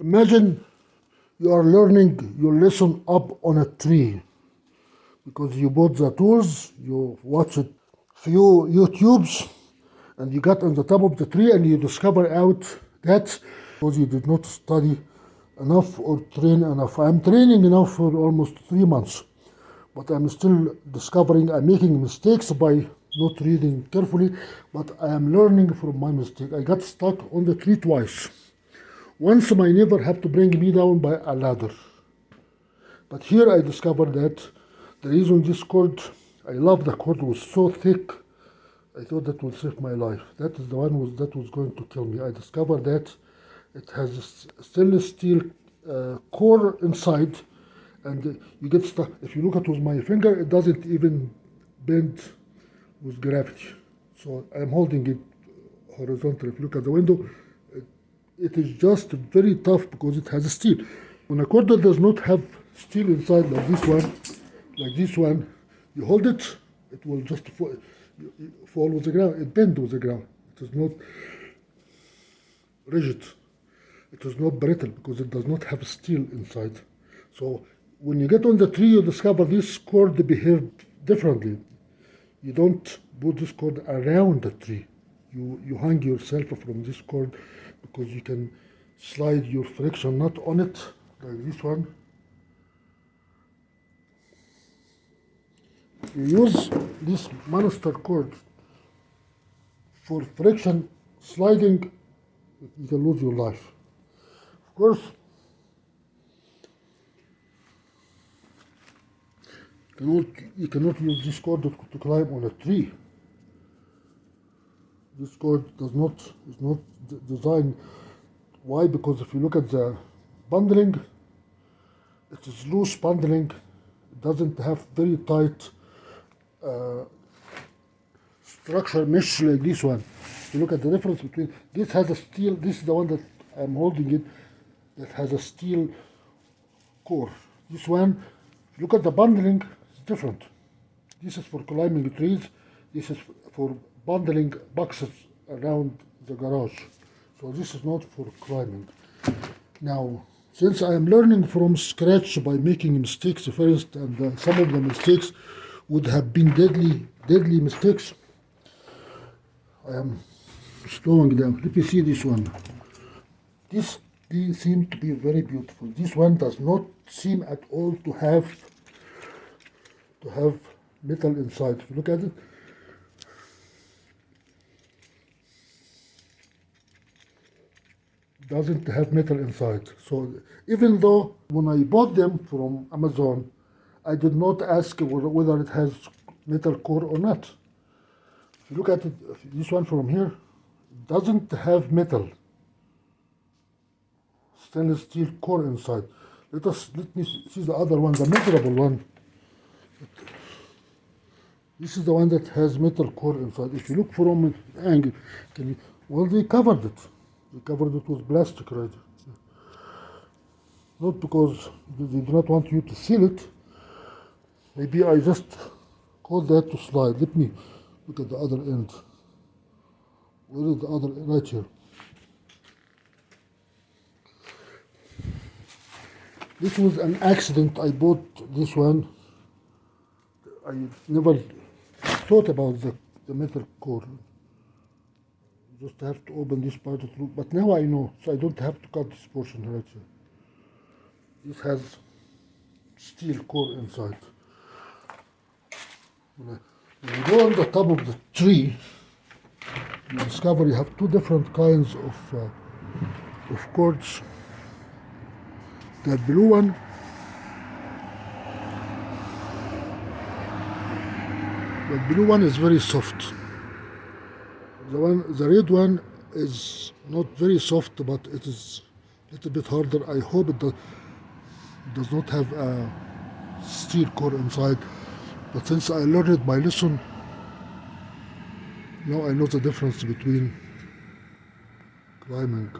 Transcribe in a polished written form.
Imagine you are learning your lesson up on a tree because you bought the tools, you watched few YouTubes, and you got on the top of the tree and you discover out that because you did not study enough or train enough. I'm training enough for almost 3 months, but I'm still discovering I'm making mistakes by not reading carefully, but I am learning from my mistake. I got stuck on the tree twice. Once my neighbor had to bring me down by a ladder. But here I discovered that the reason this cord, I love the cord, was so thick, I thought that would save my life. That is the one that was going to kill me. I discovered that it has a stainless steel core inside, and you get stuck. If you look at it with my finger, it doesn't even bend with gravity. So I'm holding it horizontal. If you look at the window, it is just very tough because it has steel. When a cord does not have steel inside like this one, you hold it, it will just fall with the ground. It bends with the ground. It is not rigid. It is not brittle because it does not have steel inside. So when you get on the tree, you discover this cord behaves differently. You don't put this cord around the tree. You hang yourself from this cord because you can slide your friction nut on it, like this one. You use this monster cord for friction sliding, you can lose your life. Of course, you cannot use this cord to climb on a tree. This cord is not designed. Why? Because if you look at the bundling, it is loose bundling. It doesn't have very tight structure mesh like this one. If you look at the difference between this has a steel. This is the one that I'm holding it. That has a steel core. This one, if you look at the bundling, it's different. This is for climbing trees. This is for bundling boxes around the garage. So this is not for climbing. Now, since I am learning from scratch by making mistakes first, and some of the mistakes would have been deadly mistakes, I am slowing down. Let me see this one. This seems to be very beautiful. This one does not seem at all to have metal inside. If you look at it, doesn't have metal inside. So even though when I bought them from Amazon, I did not ask whether it has metal core or not. If you look at it, this one from here, doesn't have metal. Stainless steel core inside. Let me see the other one, the measurable one. This is the one that has metal core inside. If you look from an angle, well, they covered it. They covered it with plastic, right? Not because they do not want you to seal it. Maybe I just call that to slide. Let me look at the other end. Where is the other end? Right here. This was an accident. I bought this one. I never thought about the metal core. Just have to open this part of the loop. But now I know, so I don't have to cut this portion right here. This has steel core inside. When you go on the top of the tree, you discover you have two different kinds of cords. The blue one, is very soft. The red one is not very soft, but it is a little bit harder. I hope it does not have a steel core inside. But since I learned my lesson, now I know the difference between climbing